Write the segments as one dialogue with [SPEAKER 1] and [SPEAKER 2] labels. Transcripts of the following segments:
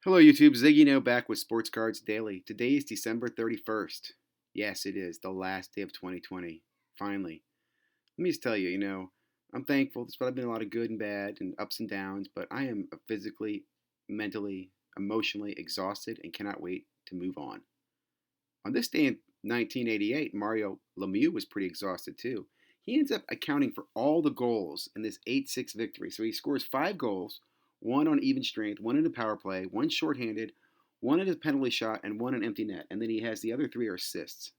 [SPEAKER 1] Hello, YouTube. ZiggyNo back with Sports Cards Daily. Today is December 31st. Yes, it is the last day of 2020. Finally. Let me just tell you, I'm thankful. There's probably been a lot of good and bad and ups and downs, but I am physically, mentally, emotionally exhausted and cannot wait to move on. On this day in 1988, Mario Lemieux was pretty exhausted too. He ends up accounting for all the goals in this 8-6 victory. So he scores 5 goals, one on even strength, one in a power play, one shorthanded, one in a penalty shot, and one in empty net. And then he has the other 3 are assists.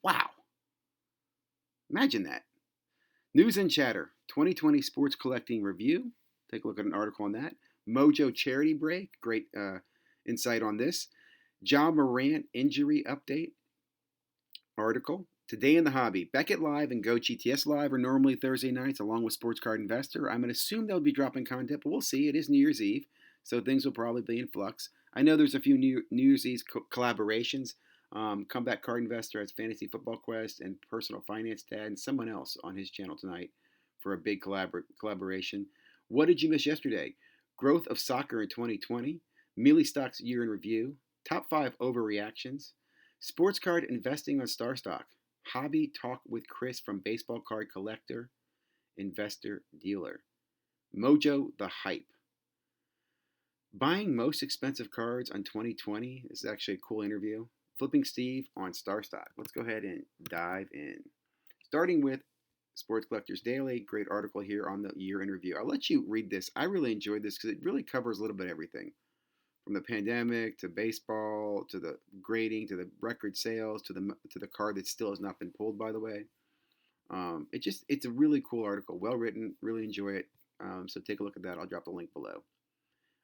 [SPEAKER 1] Wow. Imagine that. News and chatter 2020 Sports Collecting Review. Take a look at an article on that. Mojo Charity Break. Great insight on this. John Morant injury update article. Today in the hobby, Beckett Live and Go GTS Live are normally Thursday nights along with Sports Card Investor. I'm going to assume they'll be dropping content, but we'll see. It is New Year's Eve, so things will probably be in flux. I know there's a few New Year's Eve collaborations. Comeback Card Investor has Fantasy Football Quest and Personal Finance Dad and someone else on his channel tonight for a big collaboration. What did you miss yesterday? Growth of soccer in 2020, Mealy Stocks year in review, top 5 overreactions, sports card investing on StarStock, hobby talk with Chris from Baseball Card Collector, Investor Dealer, Mojo the Hype. Buying most expensive cards on 2020 is actually a cool interview. Flipping Steve on StarStock. Let's go ahead and dive in. Starting with Sports Collectors Daily, great article here on the year in review. I'll let you read this. I really enjoyed this because it really covers a little bit of everything from the pandemic to baseball to the grading to the record sales to the card that still has not been pulled, by the way. It's a really cool article, well written, really enjoy it. So take a look at that. I'll drop the link below.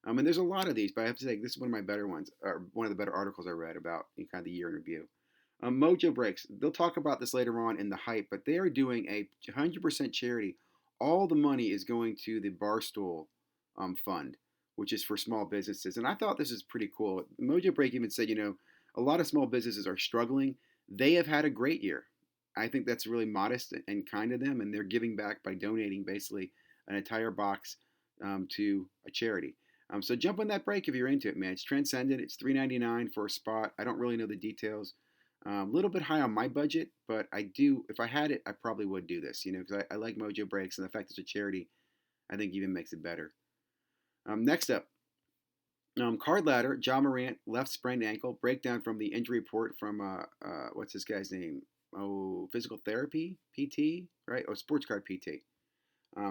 [SPEAKER 1] And there's a lot of these, but I have to say this is one of my better ones, or one of the better articles I read about kind of the year in review. Mojo Breaks. They'll talk about this later on in the hype, but they are doing a 100% charity. All the money is going to the Barstool fund, which is for small businesses. And I thought this is pretty cool. Mojo Break even said, a lot of small businesses are struggling. They have had a great year. I think that's really modest and kind of them, and they're giving back by donating basically an entire box to a charity. So jump on that break if you're into it, man. It's transcendent. It's $3.99 for a spot. I don't really know the details. A little bit high on my budget, but I do. If I had it, I probably would do this. Because I like Mojo Breaks, and the fact it's a charity, I think even makes it better. Next up, Card Ladder. John Morant left sprained ankle. Breakdown from the injury report from what's this guy's name? Oh, physical therapy PT, right? Oh, sports card PT.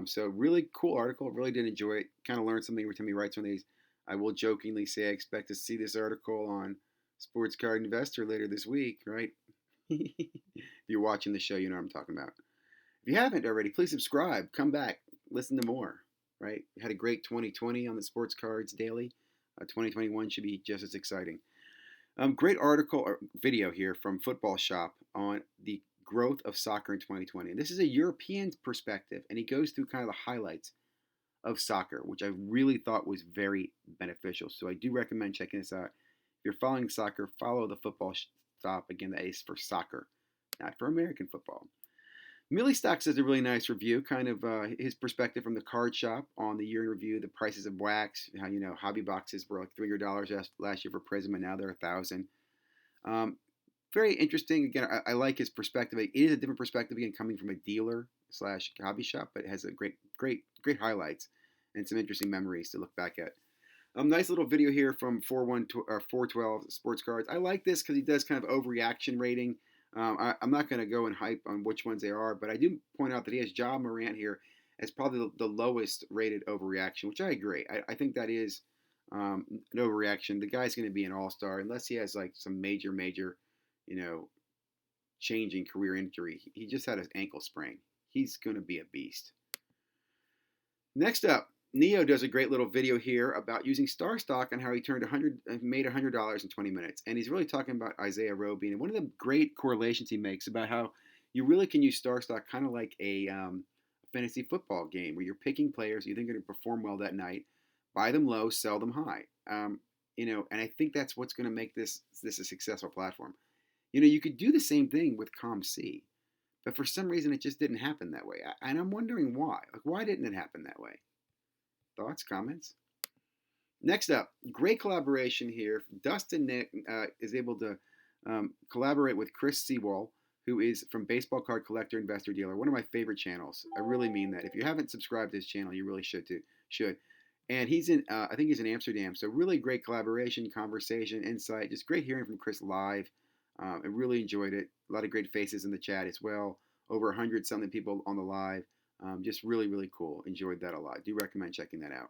[SPEAKER 1] So really cool article. Really did enjoy it. Kind of learned something every time he writes one of these. I will jokingly say I expect to see this article on Sports Card Investor later this week, right? If you're watching the show, you know what I'm talking about. If you haven't already, please subscribe. Come back. Listen to more, right? We had a great 2020 on the Sports Cards Daily. 2021 should be just as exciting. Great article or video here from Football Shop on the growth of soccer in 2020. And this is a European perspective, and he goes through kind of the highlights of soccer, which I really thought was very beneficial. So I do recommend checking this out. If you're following soccer, follow the Football Shop. Again, the ace for soccer, not for American football. Millie Stocks does a really nice review, kind of his perspective from the card shop on the year in review, the prices of wax, how hobby boxes were like $300 last year for Prism, and now they're $1,000. Very interesting. Again, I like his perspective. It is a different perspective again, coming from a dealer slash hobby shop, but it has a great highlights and some interesting memories to look back at. Nice little video here from 412 Sports Cards. I like this because he does kind of overreaction rating. I'm not going to go and hype on which ones they are, but I do point out that he has John Morant here as probably the lowest rated overreaction, which I agree. I think that is an overreaction. The guy's going to be an all-star unless he has like some major, you know, changing career injury. He just had his ankle sprain. He's going to be a beast. Next up, Neo does a great little video here about using StarStock and how he made $100 in 20 minutes. And he's really talking about Isaiah Roby. And one of the great correlations he makes about how you really can use StarStock kind of like a fantasy football game where you're picking players you think are going to perform well that night, buy them low, sell them high. And I think that's what's going to make this a successful platform. You could do the same thing with ComC, but for some reason it just didn't happen that way. And I'm wondering why. Like, why didn't it happen that way? Thoughts, comments? Next up, great collaboration here. Dustin is able to collaborate with Chris Sewall, who is from Baseball Card Collector Investor Dealer, one of my favorite channels. I really mean that. If you haven't subscribed to his channel, you really should. And he's in, I think he's in Amsterdam. So really great collaboration, conversation, insight. Just great hearing from Chris live. I really enjoyed it. A lot of great faces in the chat as well. Over 100 something people on the live. Just really, really cool. Enjoyed that a lot. Do recommend checking that out.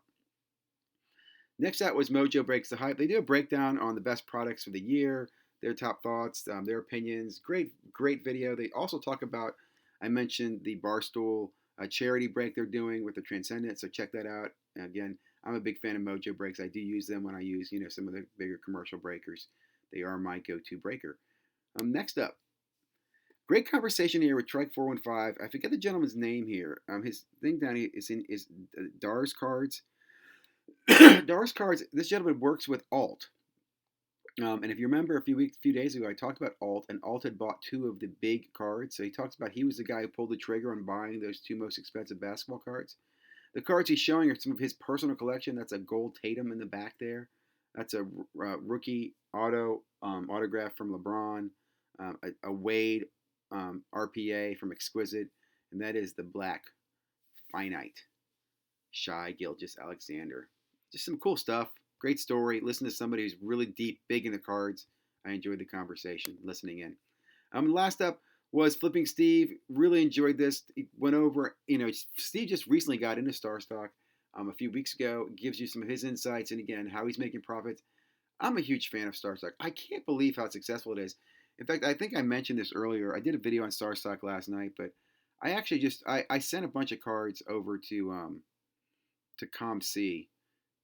[SPEAKER 1] Next out was Mojo Breaks the Hype. They do a breakdown on the best products of the year, their top thoughts, their opinions. Great, great video. They also talk about, I mentioned the Barstool charity break they're doing with the Transcendent, so check that out. Again, I'm a big fan of Mojo Breaks. I do use them when I use, some of the bigger commercial breakers. They are my go-to breaker. Next up, great conversation here with Trike 415. I forget the gentleman's name here. His thing down here is Dars Cards. Dars Cards. This gentleman works with Alt. And if you remember a few days ago, I talked about Alt, and Alt had bought two of the big cards. So he talks about he was the guy who pulled the trigger on buying those two most expensive basketball cards. The cards he's showing are some of his personal collection. That's a gold Tatum in the back there. That's a rookie autograph from LeBron. A Wade RPA from Exquisite, and that is the black finite Shai Gilgeous-Alexander. Just some cool stuff. Great story. Listen to somebody who's really deep, big in the cards. I enjoyed the conversation, listening in. Last up was Flipping Steve. Really enjoyed this. He went over, Steve just recently got into Star Stock a few weeks ago. Gives you some of his insights and, again, how he's making profits. I'm a huge fan of Star Stock. I can't believe how successful it is. In fact, I think I mentioned this earlier. I did a video on Star Stock last night, but I actually I sent a bunch of cards over to ComC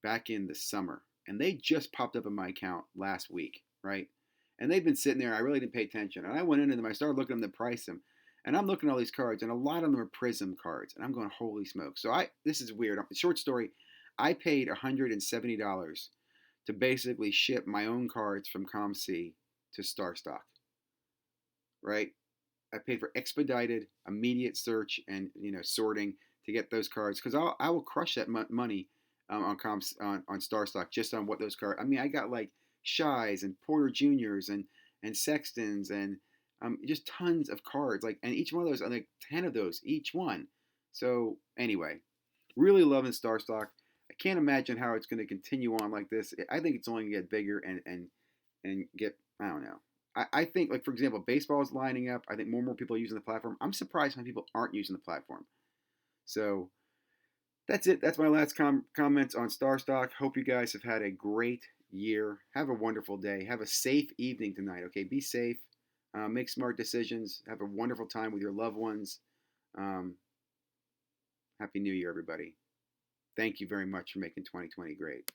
[SPEAKER 1] back in the summer, and they just popped up in my account last week, right? And they've been sitting there. I really didn't pay attention, and I went into them. I started looking at them to price them, and I'm looking at all these cards, and a lot of them are Prism cards, and I'm going, holy smoke! So this is weird. Short story, I paid $170 to basically ship my own cards from ComC to Star Stock, right? I paid for expedited, immediate search and sorting to get those cards because I will crush that money on Star Stock just on what those cards. I mean, I got like Shies and Porter Juniors and Sextons and just tons of cards. And each one of those, like 10 of those each one. So anyway, really loving Star Stock. I can't imagine how it's going to continue on like this. I think it's only going to get bigger and get, I don't know. I think, like, for example, baseball is lining up. I think more and more people are using the platform. I'm surprised how many people aren't using the platform. So that's it. That's my last comments on Star Stock. Hope you guys have had a great year. Have a wonderful day. Have a safe evening tonight, okay? Be safe. Make smart decisions. Have a wonderful time with your loved ones. Happy New Year, everybody. Thank you very much for making 2020 great.